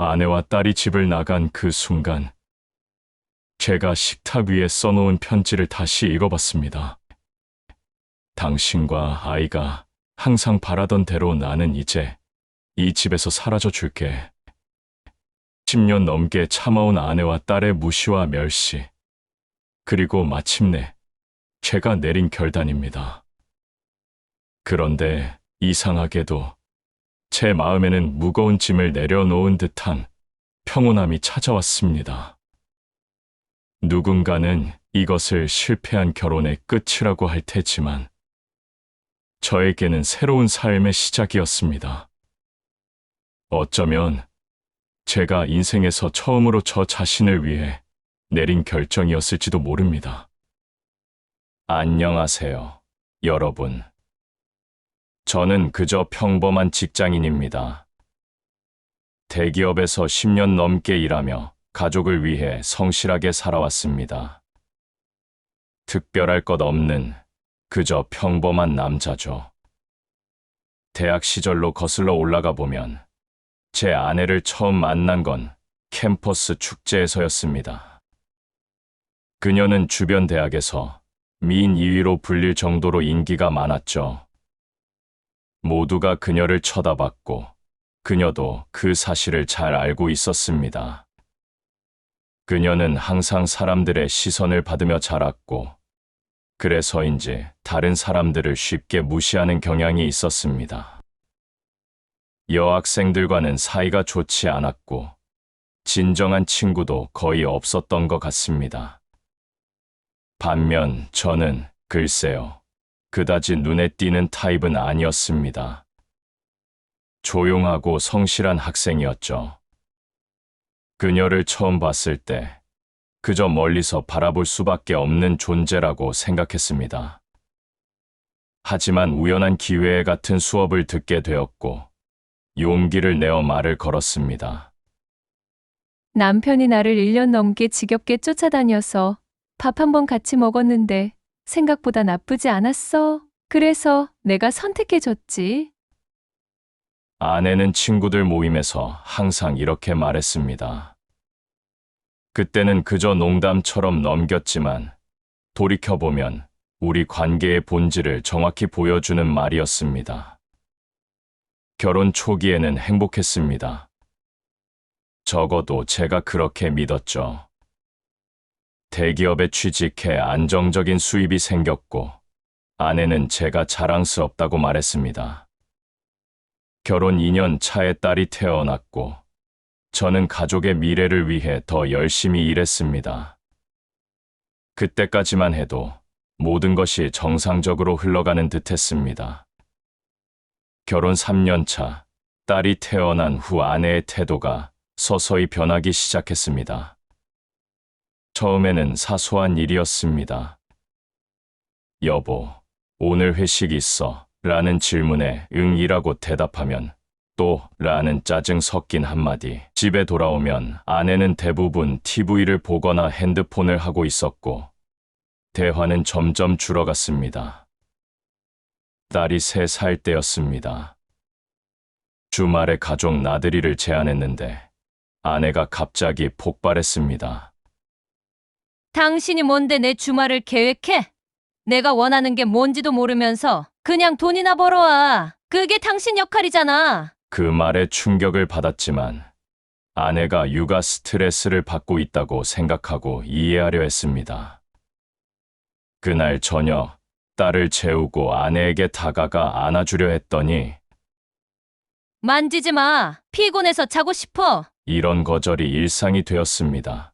아내와 딸이 집을 나간 그 순간, 제가 식탁 위에 써놓은 편지를 다시 읽어봤습니다. 당신과 아이가 항상 바라던 대로 나는 이제 이 집에서 사라져 줄게. 10년 넘게 참아온 아내와 딸의 무시와 멸시, 그리고 마침내 제가 내린 결단입니다. 그런데 이상하게도 제 마음에는 무거운 짐을 내려놓은 듯한 평온함이 찾아왔습니다. 누군가는 이것을 실패한 결혼의 끝이라고 할 테지만 저에게는 새로운 삶의 시작이었습니다. 어쩌면 제가 인생에서 처음으로 저 자신을 위해 내린 결정이었을지도 모릅니다. 안녕하세요, 여러분. 저는 그저 평범한 직장인입니다. 대기업에서 10년 넘게 일하며 가족을 위해 성실하게 살아왔습니다. 특별할 것 없는 그저 평범한 남자죠. 대학 시절로 거슬러 올라가 보면 제 아내를 처음 만난 건 캠퍼스 축제에서였습니다. 그녀는 주변 대학에서 미인 2위로 불릴 정도로 인기가 많았죠. 모두가 그녀를 쳐다봤고 그녀도 그 사실을 잘 알고 있었습니다. 그녀는 항상 사람들의 시선을 받으며 자랐고 그래서인지 다른 사람들을 쉽게 무시하는 경향이 있었습니다. 여학생들과는 사이가 좋지 않았고 진정한 친구도 거의 없었던 것 같습니다. 반면 저는 글쎄요, 그다지 눈에 띄는 타입은 아니었습니다. 조용하고 성실한 학생이었죠. 그녀를 처음 봤을 때 그저 멀리서 바라볼 수밖에 없는 존재라고 생각했습니다. 하지만 우연한 기회에 같은 수업을 듣게 되었고 용기를 내어 말을 걸었습니다. 남편이 나를 1년 넘게 지겹게 쫓아다녀서 밥 한 번 같이 먹었는데 생각보다 나쁘지 않았어. 그래서 내가 선택해줬지. 아내는 친구들 모임에서 항상 이렇게 말했습니다. 그때는 그저 농담처럼 넘겼지만 돌이켜보면 우리 관계의 본질을 정확히 보여주는 말이었습니다. 결혼 초기에는 행복했습니다. 적어도 제가 그렇게 믿었죠. 대기업에 취직해 안정적인 수입이 생겼고 아내는 제가 자랑스럽다고 말했습니다. 결혼 2년 차에 딸이 태어났고 저는 가족의 미래를 위해 더 열심히 일했습니다. 그때까지만 해도 모든 것이 정상적으로 흘러가는 듯했습니다. 결혼 3년 차, 딸이 태어난 후 아내의 태도가 서서히 변하기 시작했습니다. 처음에는 사소한 일이었습니다. 여보, 오늘 회식 있어? 라는 질문에 응이라고 대답하면 또 라는 짜증 섞인 한마디. 집에 돌아오면 아내는 대부분 TV를 보거나 핸드폰을 하고 있었고 대화는 점점 줄어갔습니다. 딸이 3살 때였습니다. 주말에 가족 나들이를 제안했는데 아내가 갑자기 폭발했습니다. 당신이 뭔데 내 주말을 계획해? 내가 원하는 게 뭔지도 모르면서 그냥 돈이나 벌어와. 그게 당신 역할이잖아. 그 말에 충격을 받았지만 아내가 육아 스트레스를 받고 있다고 생각하고 이해하려 했습니다. 그날 저녁 딸을 재우고 아내에게 다가가 안아주려 했더니 만지지 마. 피곤해서 자고 싶어. 이런 거절이 일상이 되었습니다.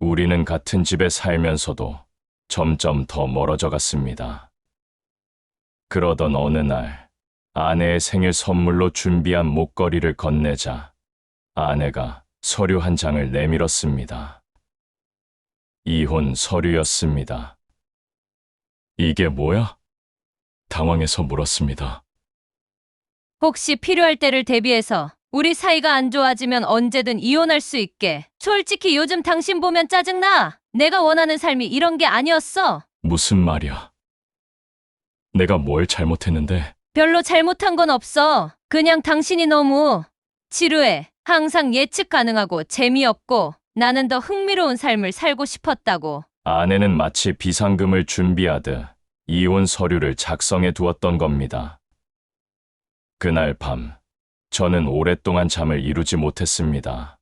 우리는 같은 집에 살면서도 점점 더 멀어져 갔습니다. 그러던 어느 날 아내의 생일 선물로 준비한 목걸이를 건네자 아내가 서류 한 장을 내밀었습니다. 이혼 서류였습니다. 이게 뭐야? 당황해서 물었습니다. 혹시 필요할 때를 대비해서 우리 사이가 안 좋아지면 언제든 이혼할 수 있게. 솔직히 요즘 당신 보면 짜증나. 내가 원하는 삶이 이런 게 아니었어. 무슨 말이야? 내가 뭘 잘못했는데? 별로 잘못한 건 없어. 그냥 당신이 너무 지루해. 항상 예측 가능하고 재미없고 나는 더 흥미로운 삶을 살고 싶었다고. 아내는 마치 비상금을 준비하듯 이혼 서류를 작성해 두었던 겁니다. 그날 밤, 저는 오랫동안 잠을 이루지 못했습니다.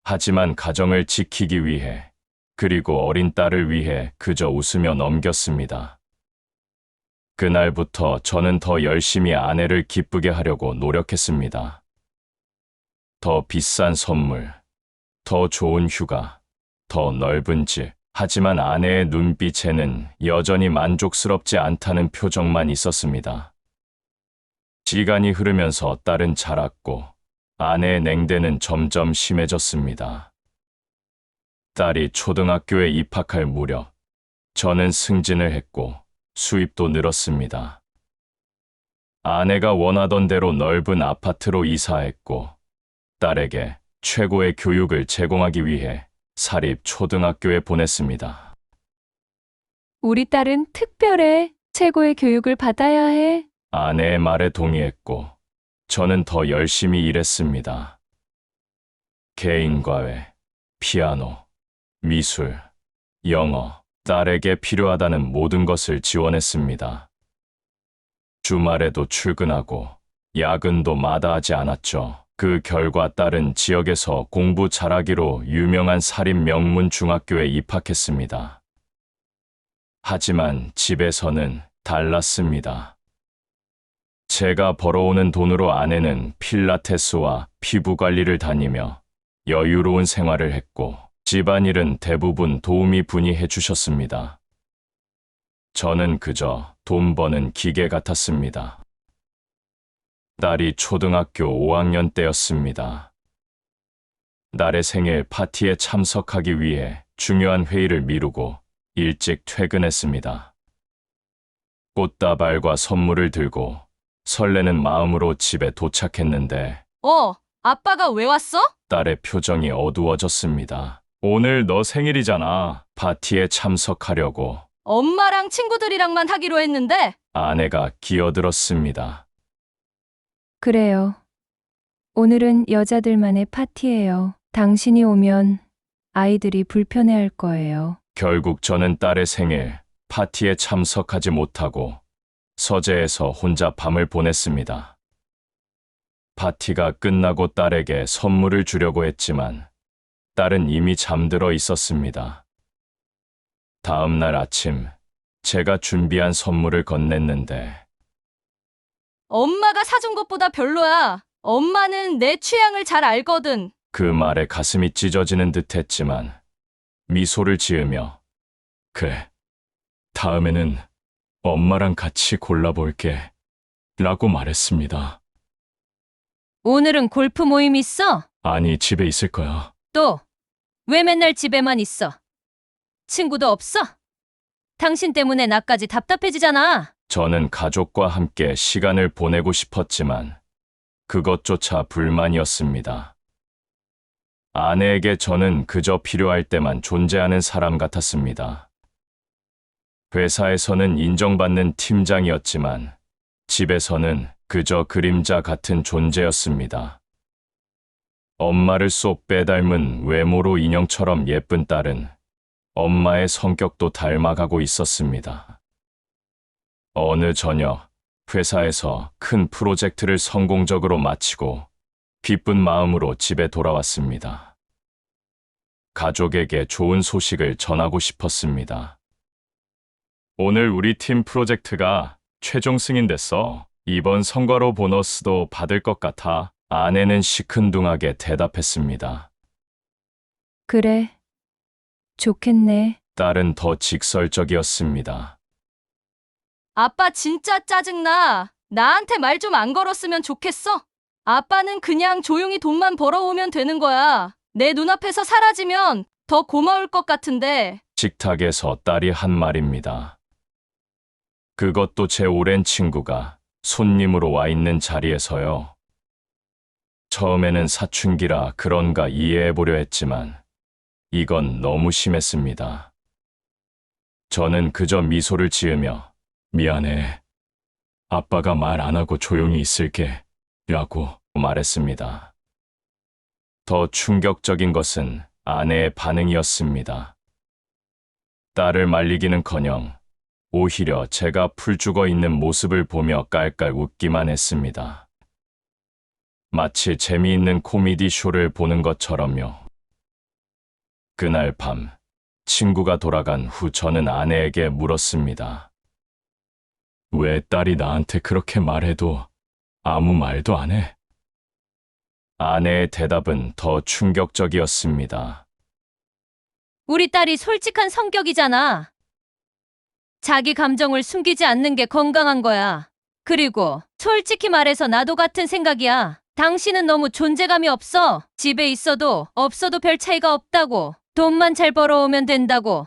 하지만 가정을 지키기 위해, 그리고 어린 딸을 위해 그저 웃으며 넘겼습니다. 그날부터 저는 더 열심히 아내를 기쁘게 하려고 노력했습니다. 더 비싼 선물, 더 좋은 휴가, 더 넓은 집. 하지만 아내의 눈빛에는 여전히 만족스럽지 않다는 표정만 있었습니다. 시간이 흐르면서 딸은 자랐고 아내의 냉대는 점점 심해졌습니다. 딸이 초등학교에 입학할 무렵 저는 승진을 했고 수입도 늘었습니다. 아내가 원하던 대로 넓은 아파트로 이사했고 딸에게 최고의 교육을 제공하기 위해 사립 초등학교에 보냈습니다. 우리 딸은 특별해. 최고의 교육을 받아야 해. 아내의 말에 동의했고 저는 더 열심히 일했습니다. 개인과외, 피아노, 미술, 영어, 딸에게 필요하다는 모든 것을 지원했습니다. 주말에도 출근하고 야근도 마다하지 않았죠. 그 결과 딸은 지역에서 공부 잘하기로 유명한 사립 명문 중학교에 입학했습니다. 하지만 집에서는 달랐습니다. 제가 벌어오는 돈으로 아내는 필라테스와 피부 관리를 다니며 여유로운 생활을 했고 집안일은 대부분 도우미 분이 해주셨습니다. 저는 그저 돈 버는 기계 같았습니다. 딸이 초등학교 5학년 때였습니다. 딸의 생일 파티에 참석하기 위해 중요한 회의를 미루고 일찍 퇴근했습니다. 꽃다발과 선물을 들고 설레는 마음으로 집에 도착했는데 아빠가 왜 왔어? 딸의 표정이 어두워졌습니다. 오늘 너 생일이잖아. 파티에 참석하려고. 엄마랑 친구들이랑만 하기로 했는데. 아내가 기어들었습니다. 그래요. 오늘은 여자들만의 파티예요. 당신이 오면 아이들이 불편해할 거예요. 결국 저는 딸의 생일 파티에 참석하지 못하고 서재에서 혼자 밤을 보냈습니다. 파티가 끝나고 딸에게 선물을 주려고 했지만 딸은 이미 잠들어 있었습니다. 다음 날 아침 제가 준비한 선물을 건넸는데 엄마가 사준 것보다 별로야. 엄마는 내 취향을 잘 알거든. 그 말에 가슴이 찢어지는 듯 했지만 미소를 지으며 그래, 다음에는 엄마랑 같이 골라볼게 라고 말했습니다. 오늘은 골프 모임 있어? 아니, 집에 있을 거야. 또, 왜 맨날 집에만 있어? 친구도 없어? 당신 때문에 나까지 답답해지잖아. 저는 가족과 함께 시간을 보내고 싶었지만 그것조차 불만이었습니다. 아내에게 저는 그저 필요할 때만 존재하는 사람 같았습니다. 회사에서는 인정받는 팀장이었지만 집에서는 그저 그림자 같은 존재였습니다. 엄마를 쏙 빼닮은 외모로 인형처럼 예쁜 딸은 엄마의 성격도 닮아가고 있었습니다. 어느 저녁 회사에서 큰 프로젝트를 성공적으로 마치고 기쁜 마음으로 집에 돌아왔습니다. 가족에게 좋은 소식을 전하고 싶었습니다. 오늘 우리 팀 프로젝트가 최종 승인됐어. 이번 성과로 보너스도 받을 것 같아. 아내는 시큰둥하게 대답했습니다. 그래. 좋겠네. 딸은 더 직설적이었습니다. 아빠 진짜 짜증나. 나한테 말 좀 안 걸었으면 좋겠어. 아빠는 그냥 조용히 돈만 벌어오면 되는 거야. 내 눈앞에서 사라지면 더 고마울 것 같은데. 식탁에서 딸이 한 말입니다. 그것도 제 오랜 친구가 손님으로 와 있는 자리에서요. 처음에는 사춘기라 그런가 이해해보려 했지만 이건 너무 심했습니다. 저는 그저 미소를 지으며 미안해. 아빠가 말 안 하고 조용히 있을게 라고 말했습니다. 더 충격적인 것은 아내의 반응이었습니다. 딸을 말리기는커녕 오히려 제가 풀죽어 있는 모습을 보며 깔깔 웃기만 했습니다. 마치 재미있는 코미디 쇼를 보는 것처럼요. 그날 밤 친구가 돌아간 후 저는 아내에게 물었습니다. 왜 딸이 나한테 그렇게 말해도 아무 말도 안 해? 아내의 대답은 더 충격적이었습니다. 우리 딸이 솔직한 성격이잖아. 자기 감정을 숨기지 않는 게 건강한 거야. 그리고 솔직히 말해서 나도 같은 생각이야. 당신은 너무 존재감이 없어. 집에 있어도 없어도 별 차이가 없다고. 돈만 잘 벌어오면 된다고.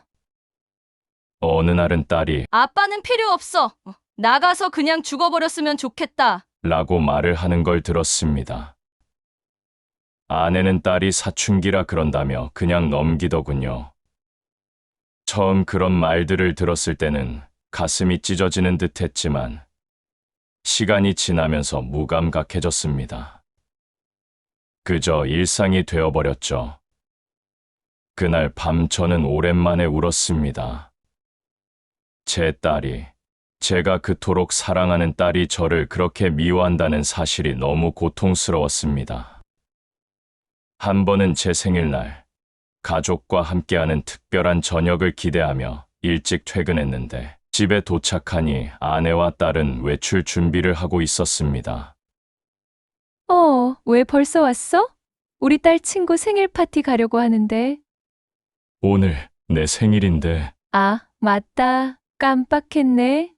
어느 날은 딸이 아빠는 필요 없어. 나가서 그냥 죽어버렸으면 좋겠다. 라고 말을 하는 걸 들었습니다. 아내는 딸이 사춘기라 그런다며 그냥 넘기더군요. 처음 그런 말들을 들었을 때는 가슴이 찢어지는 듯 했지만 시간이 지나면서 무감각해졌습니다. 그저 일상이 되어버렸죠. 그날 밤 저는 오랜만에 울었습니다. 제 딸이, 제가 그토록 사랑하는 딸이 저를 그렇게 미워한다는 사실이 너무 고통스러웠습니다. 한 번은 제 생일날, 가족과 함께하는 특별한 저녁을 기대하며 일찍 퇴근했는데 집에 도착하니 아내와 딸은 외출 준비를 하고 있었습니다. 왜 벌써 왔어? 우리 딸 친구 생일 파티 가려고 하는데. 오늘 내 생일인데 아, 맞다. 깜빡했네.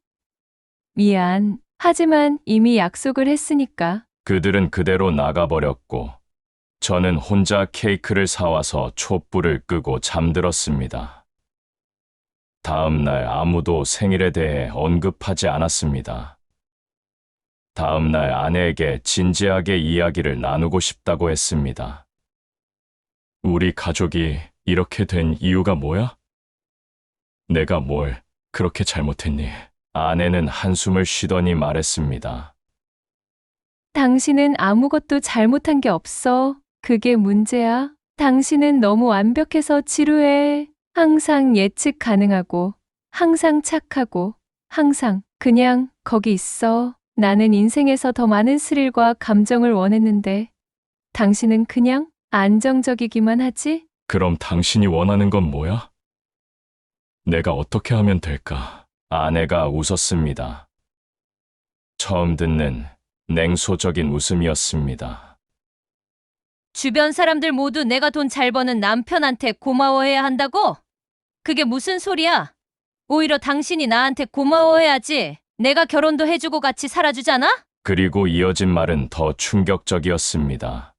미안. 하지만 이미 약속을 했으니까. 그들은 그대로 나가버렸고 저는 혼자 케이크를 사와서 촛불을 끄고 잠들었습니다. 다음 날 아무도 생일에 대해 언급하지 않았습니다. 다음 날 아내에게 진지하게 이야기를 나누고 싶다고 했습니다. 우리 가족이 이렇게 된 이유가 뭐야? 내가 뭘 그렇게 잘못했니? 아내는 한숨을 쉬더니 말했습니다. 당신은 아무것도 잘못한 게 없어. 그게 문제야. 당신은 너무 완벽해서 지루해. 항상 예측 가능하고, 항상 착하고, 항상 그냥 거기 있어. 나는 인생에서 더 많은 스릴과 감정을 원했는데, 당신은 그냥 안정적이기만 하지? 그럼 당신이 원하는 건 뭐야? 내가 어떻게 하면 될까? 아내가 웃었습니다. 처음 듣는 냉소적인 웃음이었습니다. 주변 사람들 모두 내가 돈 잘 버는 남편한테 고마워해야 한다고? 그게 무슨 소리야? 오히려 당신이 나한테 고마워해야지. 내가 결혼도 해주고 같이 살아주잖아? 그리고 이어진 말은 더 충격적이었습니다.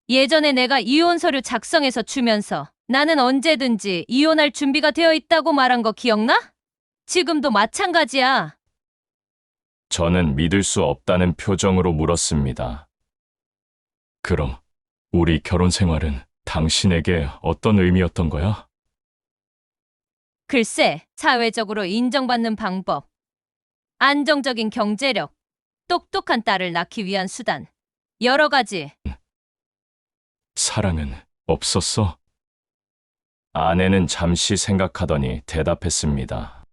예전에 내가 이혼 서류 작성해서 주면서 나는 언제든지 이혼할 준비가 되어 있다고 말한 거 기억나? 지금도 마찬가지야. 저는 믿을 수 없다는 표정으로 물었습니다. 그럼 우리 결혼 생활은 당신에게 어떤 의미였던 거야? 글쎄, 사회적으로 인정받는 방법, 안정적인 경제력, 똑똑한 딸을 낳기 위한 수단, 여러 가지. 사랑은 없었어? 아내는 잠시 생각하더니 대답했습니다.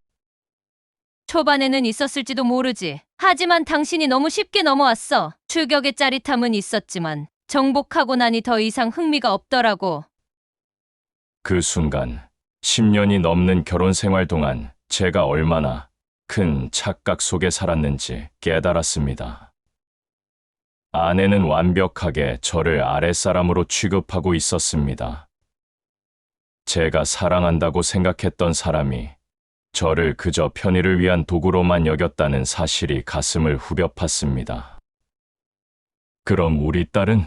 초반에는 있었을지도 모르지. 하지만 당신이 너무 쉽게 넘어왔어. 추격의 짜릿함은 있었지만 정복하고 나니 더 이상 흥미가 없더라고. 그 순간 10년이 넘는 결혼 생활 동안 제가 얼마나 큰 착각 속에 살았는지 깨달았습니다. 아내는 완벽하게 저를 아랫사람으로 취급하고 있었습니다. 제가 사랑한다고 생각했던 사람이 저를 그저 편의를 위한 도구로만 여겼다는 사실이 가슴을 후벼 팠습니다. 그럼 우리 딸은?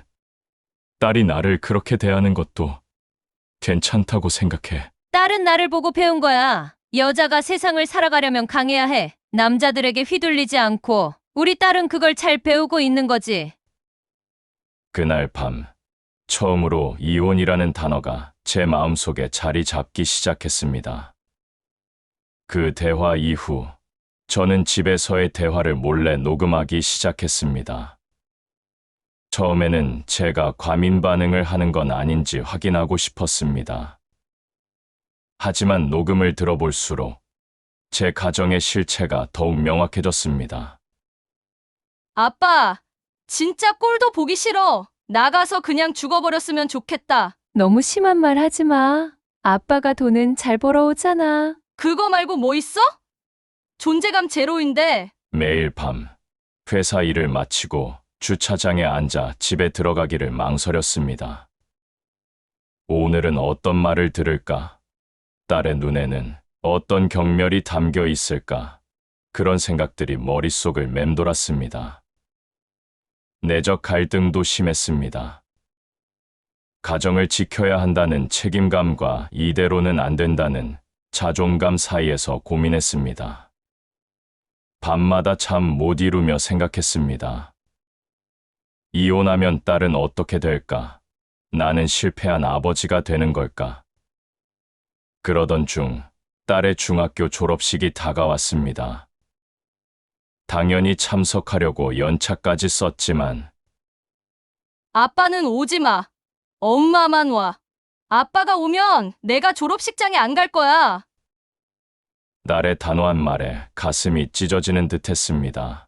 딸이 나를 그렇게 대하는 것도 괜찮다고 생각해. 딸은 나를 보고 배운 거야. 여자가 세상을 살아가려면 강해야 해. 남자들에게 휘둘리지 않고. 우리 딸은 그걸 잘 배우고 있는 거지. 그날 밤, 처음으로 이혼이라는 단어가 제 마음속에 자리 잡기 시작했습니다. 그 대화 이후, 저는 집에서의 대화를 몰래 녹음하기 시작했습니다. 처음에는 제가 과민 반응을 하는 건 아닌지 확인하고 싶었습니다. 하지만 녹음을 들어볼수록 제 가정의 실체가 더욱 명확해졌습니다. 아빠, 진짜 꼴도 보기 싫어. 나가서 그냥 죽어버렸으면 좋겠다. 너무 심한 말 하지 마. 아빠가 돈은 잘 벌어오잖아. 그거 말고 뭐 있어? 존재감 제로인데. 매일 밤 회사 일을 마치고 주차장에 앉아 집에 들어가기를 망설였습니다. 오늘은 어떤 말을 들을까? 딸의 눈에는 어떤 경멸이 담겨 있을까? 그런 생각들이 머릿속을 맴돌았습니다. 내적 갈등도 심했습니다. 가정을 지켜야 한다는 책임감과 이대로는 안 된다는 자존감 사이에서 고민했습니다. 밤마다 잠 못 이루며 생각했습니다. 이혼하면 딸은 어떻게 될까? 나는 실패한 아버지가 되는 걸까? 그러던 중 딸의 중학교 졸업식이 다가왔습니다. 당연히 참석하려고 연차까지 썼지만 아빠는 오지 마. 엄마만 와. 아빠가 오면 내가 졸업식장에 안 갈 거야. 딸의 단호한 말에 가슴이 찢어지는 듯 했습니다.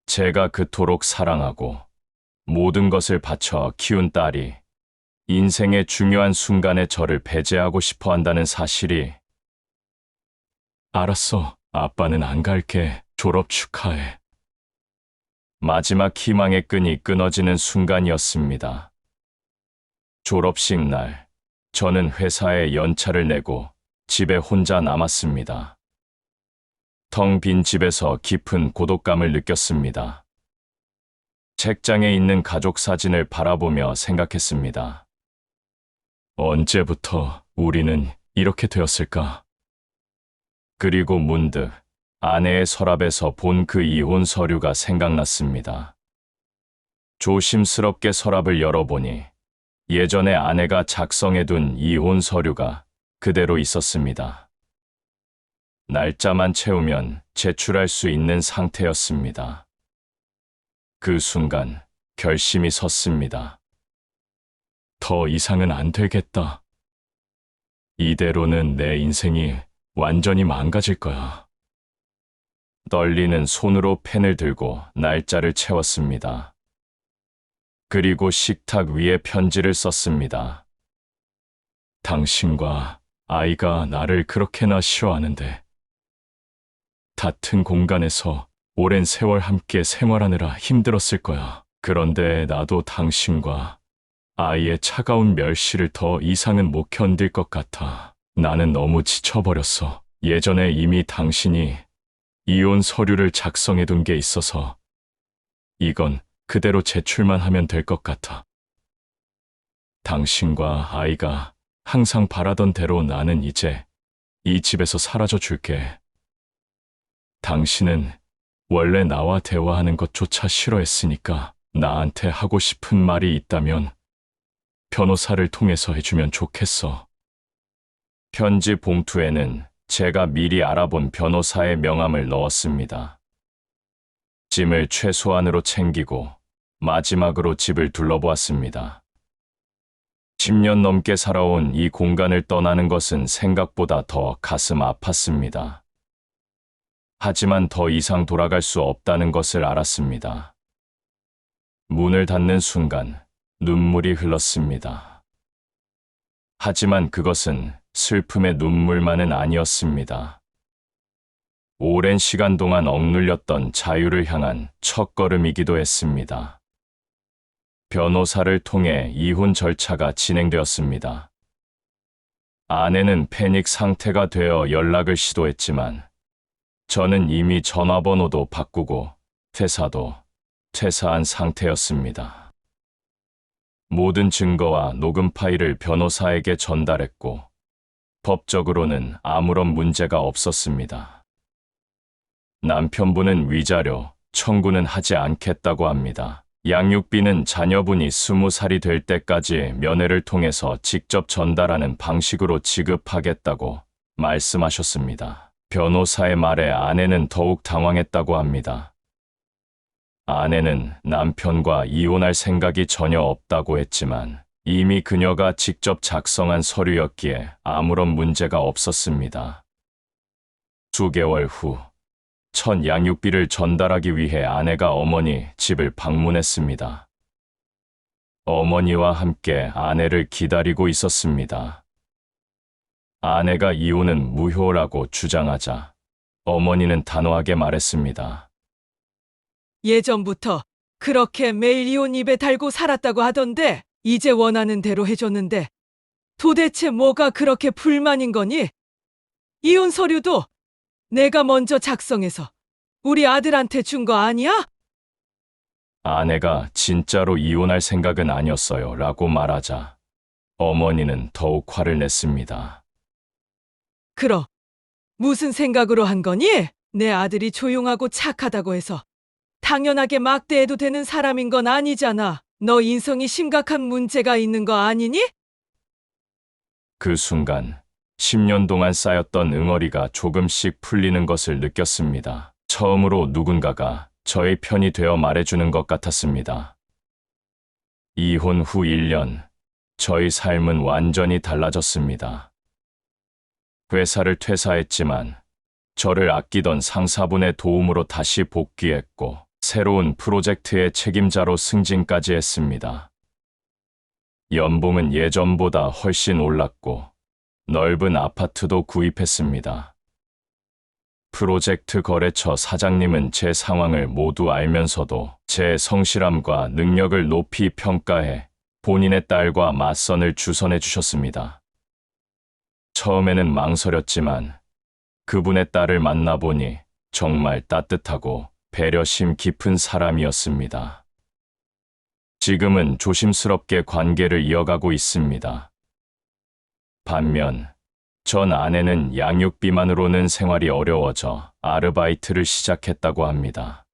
제가 그토록 사랑하고 모든 것을 바쳐 키운 딸이 인생의 중요한 순간에 저를 배제하고 싶어 한다는 사실이. 알았어. 아빠는 안 갈게. 졸업 축하해. 마지막 희망의 끈이 끊어지는 순간이었습니다. 졸업식 날, 저는 회사에 연차를 내고 집에 혼자 남았습니다. 텅 빈 집에서 깊은 고독감을 느꼈습니다. 책장에 있는 가족 사진을 바라보며 생각했습니다. 언제부터 우리는 이렇게 되었을까? 그리고 문득 아내의 서랍에서 본 그 이혼 서류가 생각났습니다. 조심스럽게 서랍을 열어보니 예전에 아내가 작성해둔 이혼 서류가 그대로 있었습니다. 날짜만 채우면 제출할 수 있는 상태였습니다. 그 순간 결심이 섰습니다. 더 이상은 안 되겠다. 이대로는 내 인생이 완전히 망가질 거야. 떨리는 손으로 펜을 들고 날짜를 채웠습니다. 그리고 식탁 위에 편지를 썼습니다. 당신과 아이가 나를 그렇게나 싫어하는데 같은 공간에서 오랜 세월 함께 생활하느라 힘들었을 거야. 그런데 나도 당신과 아이의 차가운 멸시를 더 이상은 못 견딜 것 같아. 나는 너무 지쳐버렸어. 예전에 이미 당신이 이혼 서류를 작성해둔 게 있어서 이건 그대로 제출만 하면 될 것 같아. 당신과 아이가 항상 바라던 대로 나는 이제 이 집에서 사라져 줄게. 당신은 원래 나와 대화하는 것조차 싫어했으니까 나한테 하고 싶은 말이 있다면 변호사를 통해서 해주면 좋겠어. 편지 봉투에는 제가 미리 알아본 변호사의 명함을 넣었습니다. 짐을 최소한으로 챙기고 마지막으로 집을 둘러보았습니다. 10년 넘게 살아온 이 공간을 떠나는 것은 생각보다 더 가슴 아팠습니다. 하지만 더 이상 돌아갈 수 없다는 것을 알았습니다. 문을 닫는 순간 눈물이 흘렀습니다. 하지만 그것은 슬픔의 눈물만은 아니었습니다. 오랜 시간 동안 억눌렸던 자유를 향한 첫걸음이기도 했습니다. 변호사를 통해 이혼 절차가 진행되었습니다. 아내는 패닉 상태가 되어 연락을 시도했지만 저는 이미 전화번호도 바꾸고 회사도 퇴사한 상태였습니다. 모든 증거와 녹음 파일을 변호사에게 전달했고 법적으로는 아무런 문제가 없었습니다. 남편분은 위자료 청구는 하지 않겠다고 합니다. 양육비는 자녀분이 20살이 될 때까지 면회를 통해서 직접 전달하는 방식으로 지급하겠다고 말씀하셨습니다. 변호사의 말에 아내는 더욱 당황했다고 합니다. 아내는 남편과 이혼할 생각이 전혀 없다고 했지만 이미 그녀가 직접 작성한 서류였기에 아무런 문제가 없었습니다. 수개월 후, 첫 양육비를 전달하기 위해 아내가 어머니 집을 방문했습니다. 어머니와 함께 아내를 기다리고 있었습니다. 아내가 이혼은 무효라고 주장하자 어머니는 단호하게 말했습니다. 예전부터 그렇게 매일 이혼 입에 달고 살았다고 하던데 이제 원하는 대로 해줬는데 도대체 뭐가 그렇게 불만인 거니? 이혼 서류도 내가 먼저 작성해서 우리 아들한테 준 거 아니야? 아내가 진짜로 이혼할 생각은 아니었어요 라고 말하자 어머니는 더욱 화를 냈습니다. 그럼 무슨 생각으로 한 거니? 내 아들이 조용하고 착하다고 해서 당연하게 막대해도 되는 사람인 건 아니잖아. 너 인성이 심각한 문제가 있는 거 아니니? 그 순간 10년 동안 쌓였던 응어리가 조금씩 풀리는 것을 느꼈습니다. 처음으로 누군가가 저의 편이 되어 말해주는 것 같았습니다. 이혼 후 1년, 저희 삶은 완전히 달라졌습니다. 회사를 퇴사했지만 저를 아끼던 상사분의 도움으로 다시 복귀했고 새로운 프로젝트의 책임자로 승진까지 했습니다. 연봉은 예전보다 훨씬 올랐고 넓은 아파트도 구입했습니다. 프로젝트 거래처 사장님은 제 상황을 모두 알면서도 제 성실함과 능력을 높이 평가해 본인의 딸과 맞선을 주선해 주셨습니다. 처음에는 망설였지만 그분의 딸을 만나보니 정말 따뜻하고 배려심 깊은 사람이었습니다. 지금은 조심스럽게 관계를 이어가고 있습니다. 반면 전 아내는 양육비만으로는 생활이 어려워져 아르바이트를 시작했다고 합니다.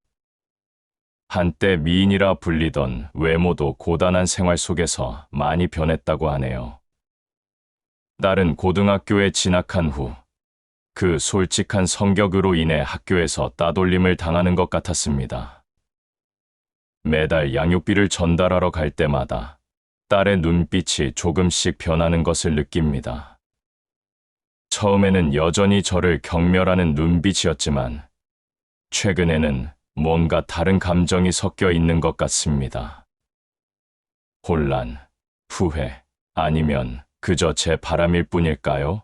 한때 미인이라 불리던 외모도 고단한 생활 속에서 많이 변했다고 하네요. 딸은 고등학교에 진학한 후 그 솔직한 성격으로 인해 학교에서 따돌림을 당하는 것 같았습니다. 매달 양육비를 전달하러 갈 때마다 딸의 눈빛이 조금씩 변하는 것을 느낍니다. 처음에는 여전히 저를 경멸하는 눈빛이었지만 최근에는 뭔가 다른 감정이 섞여 있는 것 같습니다. 혼란, 후회, 아니면 그저 제 바람일 뿐일까요?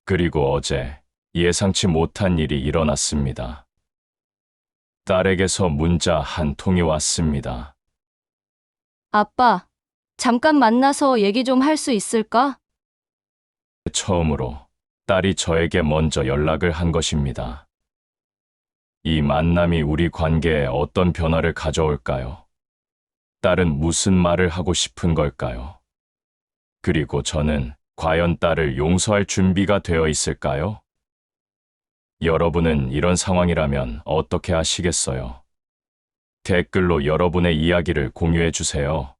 그리고 어제 예상치 못한 일이 일어났습니다. 딸에게서 문자 한 통이 왔습니다. 아빠, 잠깐 만나서 얘기 좀 할 수 있을까? 처음으로 딸이 저에게 먼저 연락을 한 것입니다. 이 만남이 우리 관계에 어떤 변화를 가져올까요? 딸은 무슨 말을 하고 싶은 걸까요? 그리고 저는 과연 딸을 용서할 준비가 되어 있을까요? 여러분은 이런 상황이라면 어떻게 하시겠어요? 댓글로 여러분의 이야기를 공유해 주세요.